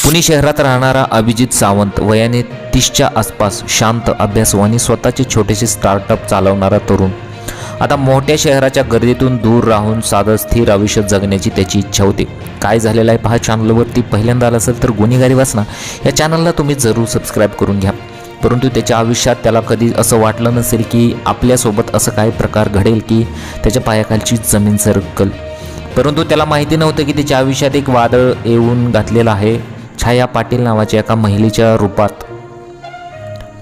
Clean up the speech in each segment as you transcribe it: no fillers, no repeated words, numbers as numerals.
पुणे शहरात राहणारा अभिजित सावंत वयाने 30च्या आसपास, शांत, अभ्यासू आणि स्वतःचे छोटेसे स्टार्टअप चालवणारा तरुण. आता मोठ्या शहराच्या गर्दीतून दूर राहून साधं स्थिर आयुष्य जगण्याची त्याची इच्छा होती. काय झालेलं आहे पहा. चॅनलवरती पहिल्यांदा आला असेल तर गुन्हेगारी वाचना या चॅनलला तुम्ही जरूर सबस्क्राईब करून घ्या. परंतु त्याच्या आयुष्यात त्याला कधी असं वाटलं नसेल की आपल्यासोबत असं काही प्रकार घडेल की त्याच्या पायाखालची जमीन सरकल. परंतु त्याला माहिती नव्हतं की त्याच्या आयुष्यात एक वादळ येऊन घातलेलं आहे. छाया पाटील नावाच्या एका महिलेच्या रूपात.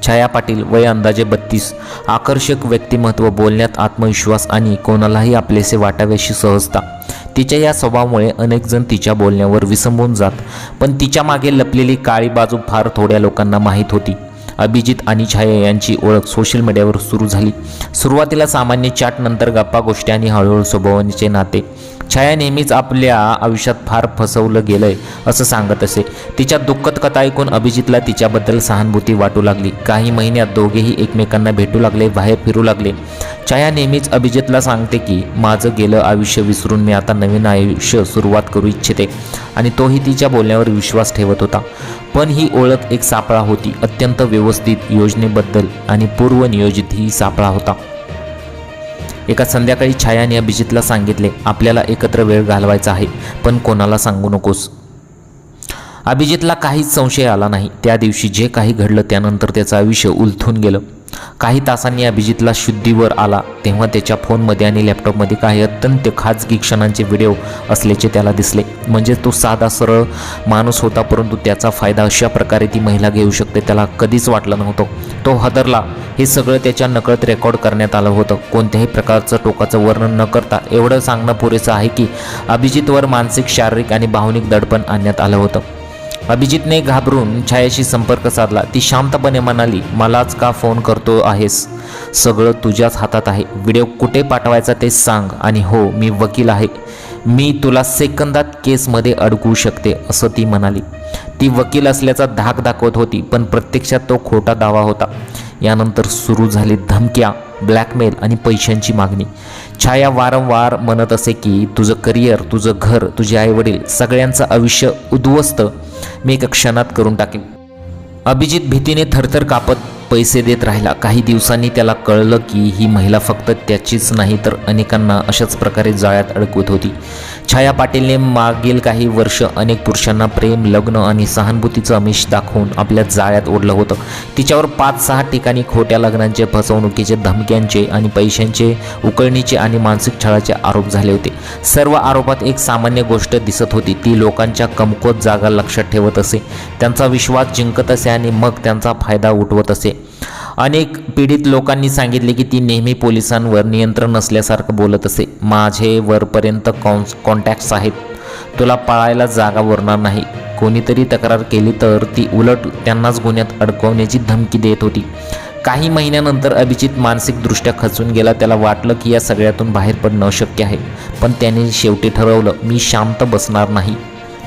छाया पाटील, वय अंदाजे 32, आकर्षक व्यक्तिमत्व, बोलण्यात आत्मविश्वास आणि कोणालाही आपलेसे वाटाव्याशी सहजता. तिच्या या स्वभावामुळे अनेक जण तिच्या बोलण्यावर विसंबून जात, पण तिच्या मागे लपलेली काळी बाजू फार थोड्या लोकांना माहीत होती. अभिजित आणि छाया यांची ओळख सोशल मीडियावर सुरू झाली. सुरुवातीला सामान्य चॅट, नंतर गप्पा गोष्टी आणि हळूहळू स्वभावाचे नाते. छाया नेहमीच आपल्या आयुष्यात फार फसवलं गेलंय असं सांगत असे. तिच्या दुःखद कथा ऐकून अभिजितला तिच्याबद्दल सहानुभूती वाटू लागली. काही महिन्यात दोघेही एकमेकांना भेटू लागले, बाहेर फिरू लागले. छाया नेहमीच अभिजितला सांगते की माझं गेलं आयुष्य विसरून मी आता नवीन आयुष्य सुरुवात करू इच्छिते, आणि तोही तिच्या बोलण्यावर विश्वास ठेवत होता. पण ही ओळख एक सापळा होती, अत्यंत व्यवस्थित, योजनेबद्दल आणि पूर्वनियोजित ही सापळा होता. एका संध्याकाळी छायाने अभिजितला सांगितले, आपल्याला एकत्र वेळ घालवायचा आहे, पण कोणाला सांगू नकोस. अभिजितला काहीच संशय आला नाही. त्या दिवशी जे काही घडलं त्यानंतर त्याचं आयुष्य उलथून गेलं. काही तासांनी अभिजितला शुद्धीवर आला तेव्हा त्याच्या फोनमध्ये आणि लॅपटॉपमध्ये काही अत्यंत खाजगी क्षणांचे व्हिडिओ असल्याचे त्याला दिसले. म्हणजे तो साधा सरळ माणूस होता, परंतु त्याचा फायदा अशा प्रकारे ती महिला घेऊ शकते त्याला कधीच वाटलं नव्हतं. तो हादरला. हे सगळं त्याच्या नकळत रेकॉर्ड करण्यात आलं होतं. कोणत्याही प्रकारचं टोकाचं वर्णन न करता एवढं सांगणं पुरेसं आहे की अभिजितवर मानसिक, शारीरिक आणि भावनिक दडपण आणण्यात आलं होतं. अभिजितने घाबरून छायाशी संपर्क साधला. ती शांतपणे म्हणाली, मलाच का फोन करतो आहेस? सगळं तुझ्याच हातात आहे. व्हिडिओ कुठे पाठवायचा ते सांग. आणि हो, मी वकील आहे, मी तुला सेकंदात केसमध्ये अडकवू शकते असं ती म्हणाली. ती वकील असल्याचा धाक दाखवत होती, पण प्रत्यक्षात तो खोटा दावा होता. यानंतर सुरू झाली धमक्या, ब्लॅकमेल आणि पैशांची मागणी. छाया वारंवार म्हणत असे की तुझं करिअर, तुझं घर, तुझे आईवडील, सगळ्यांचं आयुष्य उद्ध्वस्त मी एका क्षणात करून टाकेन. अभिजित भीतीने थरथर कापत पैसे देत राहिला. काही दिवसांनी त्याला कळलं की ही महिला फक्त त्याचीच नाही तर अनेकांना अशाच प्रकारे जाळ्यात अडकवत होती. छाया पाटीलने मागील काही वर्ष अनेक पुरुषांना प्रेम, लग्न आणि सहानुभूतीचं आमिष दाखवून आपल्या जाळ्यात ओढलं होतं. तिच्यावर 5-6 ठिकाणी खोट्या लग्नांचे, फसवणुकीचे, धमक्यांचे आणि पैशांचे, उकळणीचे आणि मानसिक छळाचे आरोप झाले होते. सर्व आरोपात एक सामान्य गोष्ट दिसत होती. ती लोकांच्या कमकुवत जागा लक्षात ठेवत असे, त्यांचा विश्वास जिंकत असे आणि मग त्यांचा फायदा उठवत असे. अनेक पीडित लोकांनी सांगितले की ती नेहमी पोलिसांवर नियंत्रण नसल्यासारखं बोलत असे. माझे वरपर्यंत कॉन्टॅक्ट्स आहेत, तुला पाळायला जागा उरणार नाही. कोणीतरी तक्रार केली तर ती उलट त्यांनाच गुन्ह्यात अडकवण्याची धमकी देत होती. काही महिन्यानंतर अभिजित मानसिकदृष्ट्या खचून गेला. त्याला वाटलं की या सगळ्यातून बाहेर पडणं अशक्य आहे, पण त्याने शेवटी ठरवलं, मी शांत बसणार नाही.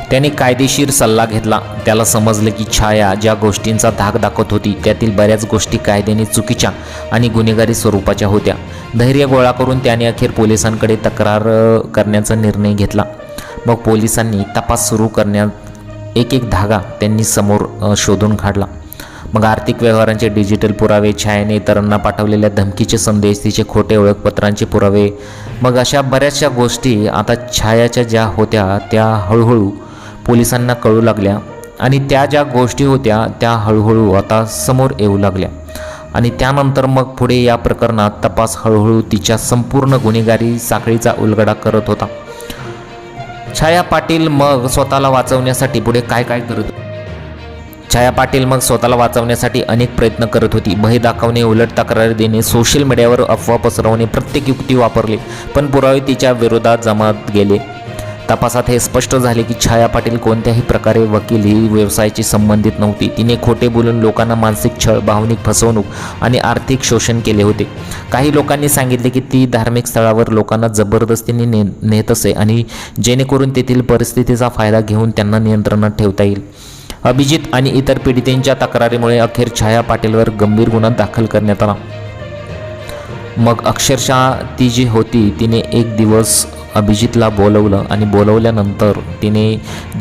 त्याने कायदेशीर सल्ला घेतला. त्याला समजलं की छाया ज्या गोष्टींचा धाक दाखवत होती त्यातील बऱ्याच गोष्टी कायद्याने चुकीच्या आणि गुन्हेगारी स्वरूपाच्या होत्या. धैर्य गोळा करून त्याने अखेर पोलिसांकडे तक्रार करण्याचा निर्णय घेतला. मग पोलिसांनी तपास सुरू करण्यात एक धागा त्यांनी समोर शोधून काढला. मग आर्थिक व्यवहारांचे डिजिटल पुरावे, छायाने इतरांना पाठवलेल्या धमकीचे संदेश, तिचे खोटे ओळखपत्रांचे पुरावे, मग अशा बऱ्याचशा गोष्टी आता छायाच्या ज्या होत्या त्या हळूहळू पोलिसांना कळू लागल्या, आणि त्या ज्या गोष्टी होत्या त्या हळूहळू आता समोर येऊ लागल्या. आणि त्यानंतर मग पुढे या प्रकरणात तपास हळूहळू तिच्या संपूर्ण गुन्हेगारी साखळीचा उलगडा करत होता. छाया पाटील मग स्वतःला वाचवण्यासाठी पुढे काय करत होती? छाया पाटील मग स्वतःला वाचवण्यासाठी अनेक प्रयत्न करत होती. भय दाखवणे, उलट तक्रारी देणे, सोशल मीडियावर अफवा पसरवणे, प्रत्येक युक्ती वापरली, पण पुरावे तिच्या विरोधात जमत गेले. तपासात हे स्पष्ट झाले की छाया पाटील कोणत्याही प्रकारे वकिली व्यवसायाशी संबंधित नव्हती. तिने खोटे बोलून लोकांना मानसिक छळ, भावनिक फसवणूक आणि आर्थिक शोषण केले होते. काही लोकांनी सांगितले की ती धार्मिक स्थळावर लोकांना जबरदस्तीने नेत असे, आणि जेणेकरून तेथील परिस्थितीचा फायदा घेऊन त्यांना नियंत्रणात ठेवता येईल. अभिजित आणि इतर पीडितांच्या तक्रारीमुळे अखेर छाया पाटीलवर गंभीर गुन्हा दाखल करण्यात आला. मग अक्षरशः ती जी होती तिने एक दिवस अभिजितला बोलवलं आणि बोलवल्यानंतर तिने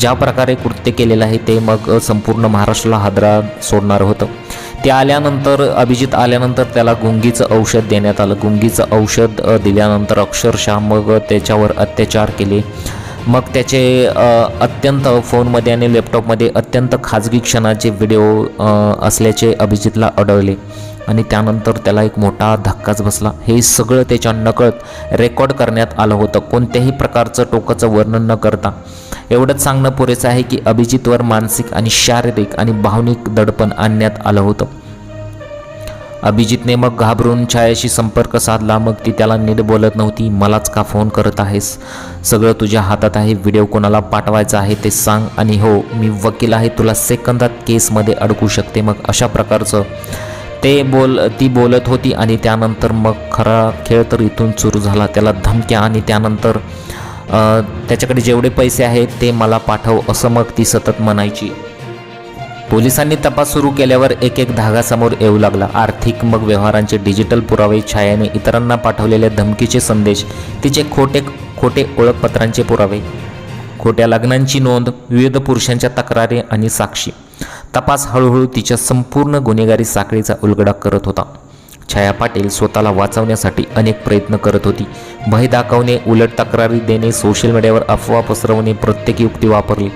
ज्या प्रकारे कृत्य केलेलं आहे ते मग संपूर्ण महाराष्ट्राला हादरात सोडणारं होतं. ते आल्यानंतर अभिजित आल्यानंतर त्याला गुंगीचं औषध देण्यात आलं. गुंगीचं औषध दिल्यानंतर अक्षरशः मग त्याच्यावर अत्याचार केले. मग त्याचे अत्यंत फोनमध्ये आणि लॅपटॉपमध्ये अत्यंत खाजगी क्षणाचे व्हिडिओ असल्याचे अभिजितला आढळले आणि त्यानंतर त्याला एक मोठा धक्काच बसला. हे सगळं त्याच्या नकळत रेकॉर्ड करण्यात आलं होतं, कोणत्याही प्रकारचं टोकाचं वर्णन न करता. एवढंच सांगणं पुरेसं आहे की अभिजितवर मानसिक आणि शारीरिक आणि भावनिक दडपण आणण्यात आलं होतं. अभिजितने मग घाबरून छायाशी संपर्क साधला. मग ती त्याला नीट बोलत नव्हती. मलाच का फोन करत आहेस? सगळं तुझ्या हातात आहे. व्हिडिओ कोणाला पाठवायचा आहे ते सांग. आणि हो, मी वकील आहे, तुला सेकंदात केसमध्ये अडकू शकते. मग अशा प्रकारचं ती बोलत होती. आणि त्यानंतर मग खरा खेळ तर इथून सुरू झाला. त्याला धमक्या आणि त्यानंतर त्याच्याकडे जेवढे पैसे आहेत ते मला पाठव असं मग ती सतत म्हणायची. पोलिसांनी तपास सुरू केल्यावर एक एक धागा समोर येऊ लागला. आर्थिक मग व्यवहारांचे डिजिटल पुरावे, छायाने इतरांना पाठवलेले धमकीचे संदेश, तिचे खोटे ओळखपत्रांचे पुरावे, खोट्या लग्नांची नोंद, विविध पुरुषांच्या तक्रारी आणि साक्षी. तपास हळूहळू तिच्या संपूर्ण गुन्हेगारी साखळीचा उलगडा करत होता. छाया पाटील स्वतःला वाचवण्यासाठी अनेक प्रयत्न करत होती. भय दाखवणे, उलट तक्रारी देणे, सोशल मीडियावर अफवा पसरवणे, प्रत्येक युक्ती वापरली,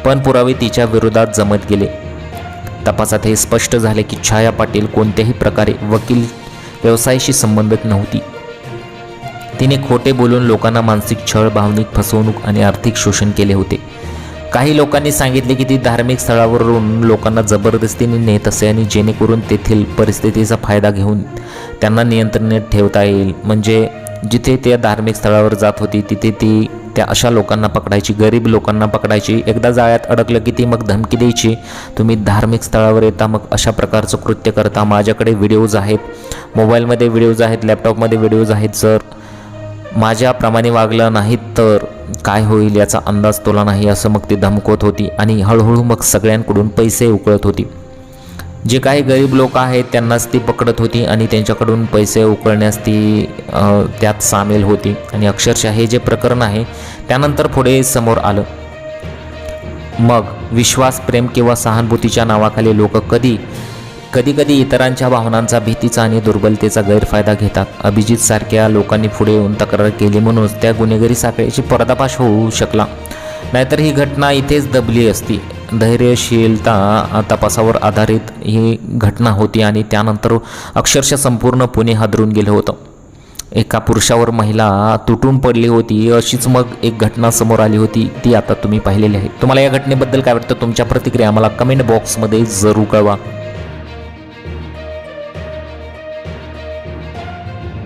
पण पुरावे तिच्या विरोधात जमत गेले. तपासात हे स्पष्ट झाले की छाया पाटील कोणत्याही प्रकारे वकील व्यवसायाशी संबंधित नव्हती. तिने खोटे बोलून लोकांना मानसिक छळ, भावनिक फसवणूक आणि आर्थिक शोषण केले होते. काही लोकांनी सांगितले की ती धार्मिक स्थळावरून लोकांना जबरदस्तीने नेत असे आणि जेणेकरून तेथील परिस्थितीचा फायदा घेऊन त्यांना नियंत्रणात ठेवता येईल. म्हणजे जिथे त्या धार्मिक स्थळावर जात होती तिथे ती त्या अशा लोकांना पकडायची, गरीब लोकांना पकडायची. एकदा जाळ्यात अडकलं की ती मग धमकी द्यायची, तुम्ही धार्मिक स्थळावर येता मग अशा प्रकारचं कृत्य करता. माझ्याकडे व्हिडिओज आहेत, मोबाईलमध्ये व्हिडिओज आहेत, लॅपटॉपमध्ये व्हिडिओज आहेत. जर माझ्याप्रमाणे वागलं नाहीत तर काय होईल याचा अंदाज तुला नाही, असं मग ती धमकवत होती. आणि हळूहळू मग सगळ्यांकडून पैसे उकळत होती. जे काही गरीब लोक आहेत त्यांनाच ती पकडत होती आणि त्यांच्याकडून पैसे उकळण्यास ती त्यात सामील होती. आणि अक्षरशः हे जे प्रकरण आहे त्यानंतर पुढे समोर आलं. मग विश्वास, प्रेम किंवा सहानुभूतीच्या नावाखाली लोक कधी इतरांच्या भावनांचा, भीतीचा आणि दुर्बलतेचा गैरफायदा घेतात. अभिजित सारख्या लोकांनी पुढे येऊन तक्रार केली म्हणूनच त्या गुन्हेगारी साखळीची पर्दाफाश होऊ शकला, नाहीतर ही घटना इथेच दबली असती. धैर्यशीलता तपासावर आधारित ही घटना होती आणि त्यानंतर अक्षरशः संपूर्ण पुणे हादरून गेलं होतं. एका पुरुषावर महिला तुटून पडली होती. अशीच मग एक घटना समोर आली होती, ती आता तुम्ही पाहिलेली आहे. तुम्हाला या घटनेबद्दल काय वाटतं? तुमच्या प्रतिक्रिया आम्हाला कमेंट बॉक्समध्ये जरूर कळवा.